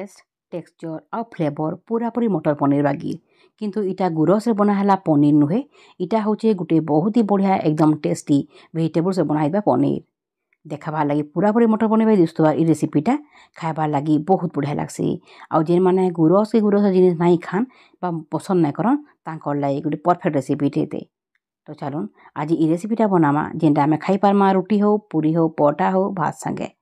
Taste texture आ flavour पूरापूरी मटर पनीर बागी किंतु इटा गुरस रे बनाला पनीर नुहे। इटा होचे गुटे बहुत ही बढ़िया एकदम टेस्टी वेजिटेबल से बनाइबा पनीर देखाबार लगी पूरापूरी मटर पनीर भाई दिसुवा। ई रेसिपीटा खाइबार लगी बहुत बढ़िया लागसी। आउ जेन माने गुरस जिनिस नहीं खान बा पसंद नहीं करन तांकर लगी गुटे परफेक्ट रेसिपी दे। तो चलून आज ई रेसिपीटा बनामा जेनटा आमे खाई पारमा रोटी हो पूरी हो परोटा हो भात संगे।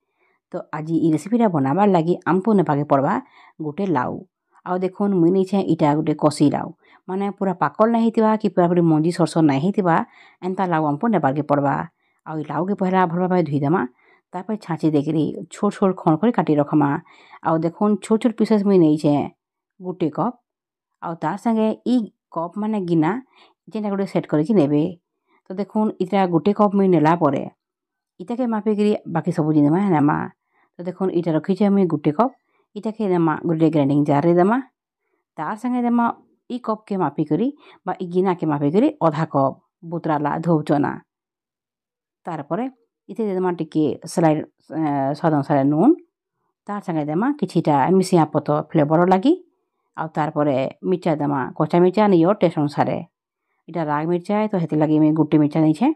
तो आज ई रेसिपीटा बनाबार लगी आमको नेबाके पड़वा गोटे लाउ। आउ देखुन मुई नहीं इटा गोटे कसी लाउ माने पूरा पाकल नहीं हितिबा कि पूरापूरी मंजी सरसर नहीं हितिबा एंता लाउ आमको नेबाके पड़वा। आउ लाउ के पहला भल भाबे धुईदेमा तापर छाँची देकरी छोट छोट खंड कर काटी रखमा। आउ देखुन छोट छोट पीसेस मुई नहीं गोटे कप आउ तार संगे ई कप माने गिना जेनटा गोटे सेट करके नेबे। तो देखुन इटा गोटे कप मुई नेला परे इटाके मापिकरी बाकी सब जिनिस में नेमा। तो देखुन इटा रखीचे मुई गोटे कप इटाके नेमा गोटे ग्राइंडिंग जार रे देमा तार संगे देमा ई कप के मापिकरी बा ई गिना के मापिकरी आधा कप बुतराला धोब चना। तार परे इते देमा टिके स्लाइड स्वाद अनुसार नून तार संगे देमा किछिटा मिसिया पतो फ्लेवर लगी। आउ तार परे मिर्चा देमा कच्चा मिर्चा नियो टेस्ट अनुसार इटा राग मिर्चा है तो हेति लगी मैं गुटे मिर्चा नहीं छे।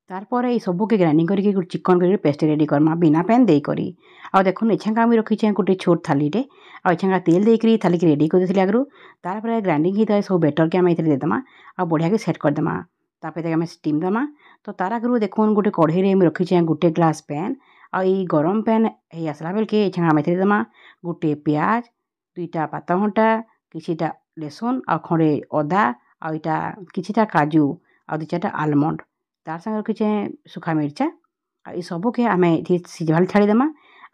तार परे ई सबके ग्राइंडिंग करके गुटे चिकन करके पेस्ट रेडी करमा बिना पैन दे करी। आउ देखुन एछंका मुई रखीचे गुटे छोट थाली टे आउ एछंका तेल देकरी थाली के रेडी कर देथिली आगरू। तार परे ग्राइंडिंग हिता सब बेटर के आमे इथे दे देमा आ बढ़िया के सेट कर देमा। तापर तक आमे स्टीम देमा। तो तार आगरू देखुन गुटे कढ़ई रे मुई रखीचे गुटे ग्लास पैन आ ई गरम पैन हे आसला बेल के एछंका आमे इथे देमा गुटे प्याज दुईटा पाता घंटा किछिटा लहसुन आ खंडे अदा आ इटा किछिटा काजू आ दु चारटा आलमंड तार संगे रखीचे सुखा मिर्चा आ ई सब के आमे इथे सिझवाल छाड़ी देमा।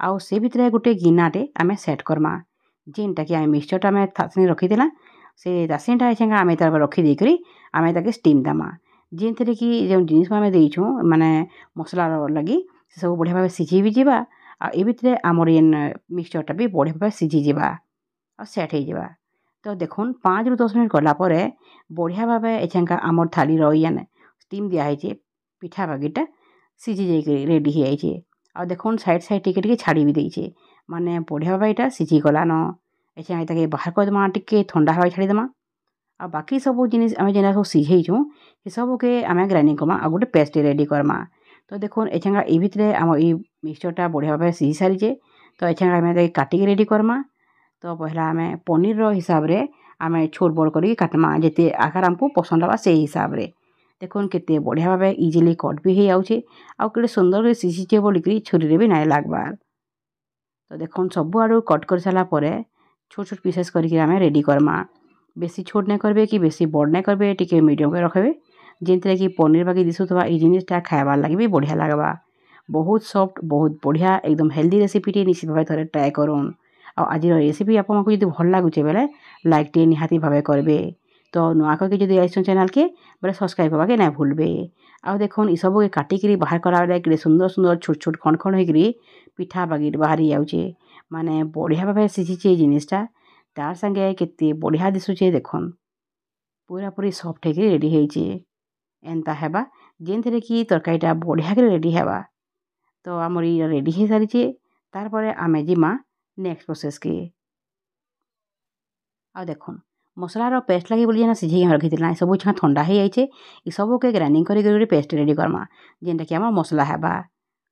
आउ से भितरे गुटे गिनाटे आमे सेट करमा जेनटा कि आमे मिक्सचरटा आमे थासनी रखीदेला से रासिनटा एछंगा आमे तार रखी देकरी आमे ताके स्टीम देमा जेनथरे कि जो जिनिस आमे देइछु माने मसला लगी से सब बढ़िया भाबे सिझी भी जीवा आ ए भितरे हमर एन मिक्सचरटा भी बढ़िया भाबे सिझी जीवा आ सेट हो जीवा। तो देखुन 5 ରୁ 10 मिनट गला परे बढ़िया भाबे एछंका हमर थाली रहियाने स्टीम दिया है पिठा बागीटा सिझी जाइके रेडी हो जाइए। आ देखुन साइड साइड टिके टिके छाड़ी भी देइछे माने बढ़िया भाबे एटा सिझी गलान। एछा एटाके बाहर कर देमा टिके ठंडा हवा छाड़ी देमा आ बाकी सब जिनिस आमे जेना सब सिझेइछु से सब के आमे ग्राइंडिंग करमा आ गोटे पेस्ट रेडी करमा। तो देखुन एछंगा ए भितरे हम ई मिक्सचरटा बढ़िया भाबे सिझी सारिछे। तो एछंगा आमे ताके काटिके रेडी करमा। तो पहला आमे पनीर रो हिसाब रे आमे छोट बड़ करी काटमा जेते आकार हमको पसंद हवा से हिसाब रे। देखुन केते बढ़िया भाबे इजिली कट भी हे आउछे आ केते सुंदर सिझीचे बोलिकरी छुरी रे भी नाय लागबार। तो देखुन सब आडू कट कर साला परे छोट छोट पीसेस करके आमे रेडी करमा। बेसी छोट नहीं करबे कि बेसी बड़ नहीं करबे टिके मीडियम के रखबे जेनथरे कि पनीर बाकी दिसुतबा ई जिनिसटा खाइबार लागि भी बढ़िया लागबा। बहुत सॉफ्ट बहुत बढ़िया एकदम हेल्दी रेसिपी टे निश्चित भाबे थरे ट्राई करूँ। और आज रेसिपी आपको यदि भल लगुचे बेले लाइक टे निहाती भावे करबे। तो नुआ करके जदि आइसन चैनल के बेले सब्सक्राइब करबा के ना भूलबे। आ देखुन ई सब के काटिकरी बाहर कराले कि सुंदर सुंदर छोट छोट खंड खंड होइकरी पिठा बागीट बाहरी आउचे माने बढ़िया भाबे सिझीचे जिनिसटा तार संगे केते बढ़िया दिसुचे। देखुन पूरा पूरी सॉफ्ट होइकरी रेडी होइचे एंता हेबा जेनथरे कि तरकारीटा बढ़िया के रेडी हेबा। तो हमर ई रेडी हो सारिछे तार परे आमे जिमा नेक्स्ट प्रोसेस के। आ देखुन मसलार पेस्ट लगे बोली जेना सिझे रखी सब छा ठंडा हो जाइए ई सब के ग्राइंडिंग कर पेस्ट रेडी करमा जेनटा कि हमर मसला हेबा।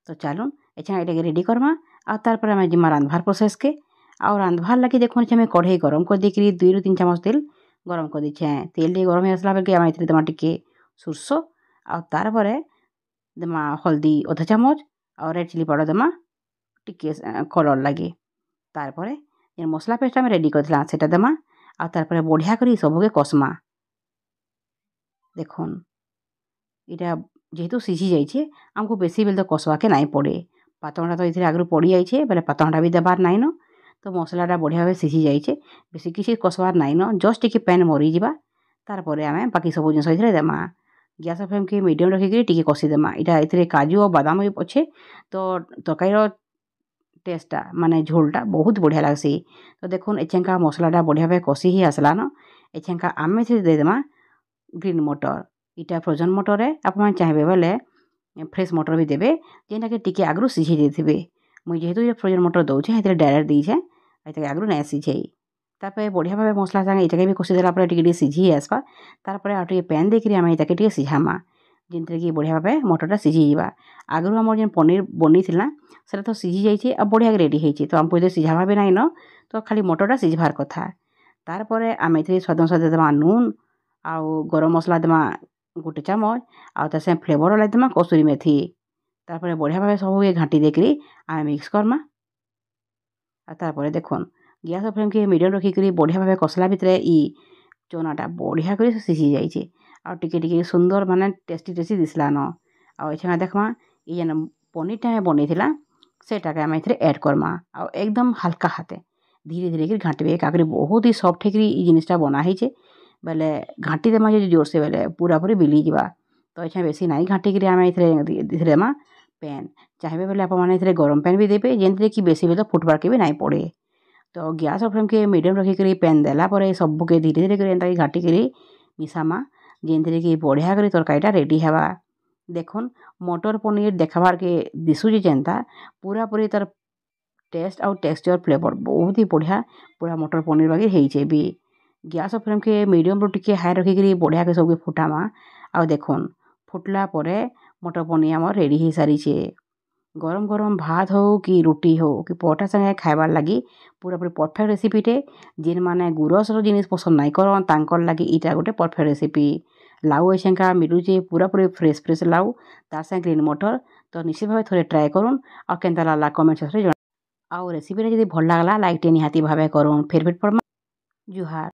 तो चलून एछा एटा रेडी करमा आ तार पर आमे जिमा रांधबार प्रोसेस के। आ रांधबार लगे देखुन छे कढ़ई गरम कर देकरी 2 ରୁ 3 चामच तेल गरम कर देछे। तेल टे गरम आसला बेल के आमे इतरे देमा टिके सुरसो आ तार परे देमा हल्दी आधा चामच और रेड चिली पाउडर देमा टिके कलर लगे। तार परे जे मसला पेस्ट आमे रेडी करथिला सेटा देमा आ तार परे बढ़िया करी सब के कसमा। देखुन इटा जेहेतु सिझी जाइए हमको बेसी बेल तो कसवा के नहीं पड़े पातघंटा तो इधर आगरू पड़ी जाइए बेले पातघंटा भी देबार नाइन। तो मसलाटा बढ़िया भावे सिझी जाइए बेसी किसी कसवार नाइन जस्ट टिके पैन मरी जावा। तार परे आमे बाकी सब जिनिस इधर देमा गैस फ्लेम के मीडियम रखिक टिके कषि देमा। इटा इधर काजू और बादाम भी अच्छे तो तरकारी टेस्टा माने झोलटा बहुत बढ़िया लागसी। तो देखुन एछंका मसलाटा बढ़िया भावे कषि ही आसला न एछंका आमे से दे देमा ग्रीन मटर इटा फ्रोजन मटर है आप चाहिए बेले फ्रेश मटर भी देवे जेनटा कि टिके आगरू सिझी देथिबे। मुई जेहेतु ये फ्रोजन मटर दउछे हेते डायरेक्ट दीछे ଏଇଟାକେ ଆଗରୁ ନାଇଁ ସିଝେଇ। ତାପରେ ବଢ଼ିଆ ଭାବେ ମସଲା ସାଙ୍ଗେ ଏଇଟାକେ ବି କଷି ଦେଲା ପରେ ଟିକେ ଟିକେ ସିଝି ଆସ୍ବା। ତାପରେ ଆଉ ଟିକେ ପାନ୍ ଦେଇକିରି ଆମେ ଏଇଟାକେ ଟିକେ ସିଝାମା, ଯେନ୍ଥିରେ କି ବଢ଼ିଆ ଭାବେ ମଟରଟା ସିଝିଯିବା। ଆଗରୁ ଆମର ଯେନ୍ ପନିର୍ ବନିଥିଲା ସେଟା ତ ସିଝି ଯାଇଛେ ଆଉ ବଢ଼ିଆକେ ରେଡ଼ି ହେଇଛେ, ତ ଆମକୁ ଏତେ ସିଝାବା ବି ନାଇଁନ, ତ ଖାଲି ମଟରଟା ସିଝିବାର୍ କଥା। ତାରପରେ ଆମେ ଏଥିରେ ସ୍ୱାଦ ଅନୁସାରେ ଦେମା ନୁନ୍ ଆଉ ଗରମ ମସଲା ଦେମା 1 ଚାମଚ, ଆଉ ତା ସାଙ୍ଗେ ଫ୍ଲେଭର୍ ଲାଗି ଦେମା କସୁରୀ ମେଥି। ତାପରେ ବଢ଼ିଆ ଭାବେ ସବୁକେ ଘାଣ୍ଟି ଦେଇକିରି ଆମେ ମିକ୍ସ କର୍ମା। ଆଉ ତାପରେ ଦେଖୁନ୍ ଗ୍ୟାସ୍ ଫ୍ଲେମ୍କେ ମିଡ଼ିୟମ୍ ରଖିକିରି ବଢ଼ିଆ ଭାବେ କଷଲା ଭିତରେ ଇ ଚନାଟା ବଢ଼ିଆ କରି ସିଝି ଯାଇଛେ ଆଉ ଟିକେ ଟିକେ ସୁନ୍ଦର ମାନେ ଟେଷ୍ଟି ଟେଷ୍ଟି ଦିଶଲାନ। ଆଉ ଏଛେନେ ଦେଖ୍ମା ଇ ଯେନ୍ ପନିର୍ଟା ଆମେ ବନେଇଥିଲା ସେଟାକେ ଆମେ ଏଥିରେ ଏଡ଼୍ କର୍ମା ଆଉ ଏକଦମ୍ ହାଲ୍କା ହାତେ ଧୀରେ ଧୀରେ କରି ଘାଣ୍ଟିବେ। କାକରି ବହୁତ ହି ସଫ୍ଟ ହେଇକିରି ଇ ଜିନିଷଟା ବନା ହେଇଛେ, ବେଲେ ଘାଣ୍ଟି ଦେମା ଯଦି ଜୋର୍ସେ ବେଲେ ପୁରାପୁରି ବିଲିଯିବା। ତ ଏଛେନେ ବେଶୀ ନାଇଁ ଘାଣ୍ଟିକିରି ଆମେ ଏଥିରେ ଦେମା ପାନ୍। ଚାହିଁବେ ବେଲେ ଆପଣମାନେ ଏଥିରେ ଗରମ ପାନ୍ ବି ଦେବେ, ଯେନ୍ଥିରେ କି ବେଶୀ ବେଲେ ଫୁଟ୍ବାର୍କେ ବି ନାଇଁ ପଡ଼େ। ତ ଗ୍ୟାସ୍ ଫ୍ଲେମ୍କେ ମିଡ଼ିୟମ୍ ରଖିକିରି ପାନ୍ ଦେଲା ପରେ ସବୁକେ ଧୀରେ ଧୀରେ କରି ଏନ୍ତାକି ଘାଣ୍ଟିକିରି ମିଶାମା, ଯେନ୍ଥିରେ କି ବଢ଼ିଆ କରି ତରକାରୀଟା ରେଡ଼ି ହେବା। ଦେଖୁନ୍ ମଟର ପନିର୍ ଦେଖ୍ବାର୍କେ ଦିଶୁଛେ ଯେନ୍ତା, ପୁରାପୁରି ତାର୍ ଟେଷ୍ଟ ଆଉ ଟେକ୍ସଚର୍ ଫ୍ଲେଭର୍ ବହୁତ ହି ବଢ଼ିଆ ପୁରା ମଟର ପନିର୍ ବାଗିର ହେଇଛେ ବି। ଗ୍ୟାସ୍ ଫ୍ଲେମ୍କେ ମିଡ଼ିୟମ୍ରୁ ଟିକେ ହାଇ ରଖିକିରି ବଢ଼ିଆକେ ସବୁକେ ଫୁଟାମା। ଆଉ ଦେଖୁନ୍ ଫୁଟ୍ଲା ପରେ ମଟର ପନିର୍ ଆମର୍ ରେଡ଼ି ହେଇସାରିଛେ। ଗରମ ଗରମ ଭାତ୍ ହଉ କି ରୁଟି ହଉ କି ପରଠା ସାଙ୍ଗେ ଖାଇବାର୍ ଲାଗି ପୁରାପୁରି ପରଫେକ୍ଟ ରେସିପିଟେ। ଯେନ୍ମାନେ ଗୁରସ୍ର ଜିନିଷ୍ ପସନ୍ଦ ନାଇଁ କରନ୍ ତାଙ୍କର୍ ଲାଗି ଇଟା ଗୋଟେ ପରଫେକ୍ଟ ରେସିପି। ଲାଉ ଏଛେନ୍କା ମିଲୁଛେ ପୁରାପୁରି ଫ୍ରେଶ୍ ଫ୍ରେଶ୍ ଲାଉ, ତାର୍ ସାଙ୍ଗେ ଗ୍ରୀନ୍ ମଟର। ତ ନିଶ୍ଚିତ ଭାବେ ଥରେ ଟ୍ରାଏ କରୁନ୍ ଆଉ କେନ୍ତା ଲାଗ୍ଲା କମେଣ୍ଟ ସେକ୍ସନ୍ରେ ଜଣା। ଆଉ ରେସିପିଟା ଯଦି ଭଲ୍ ଲାଗ୍ଲା ଲାଇକ୍ଟେ ନିହାତି ଭାବେ କରୁନ୍। ଫେର୍ ପଡ଼୍ମା। ଜୁହାର୍।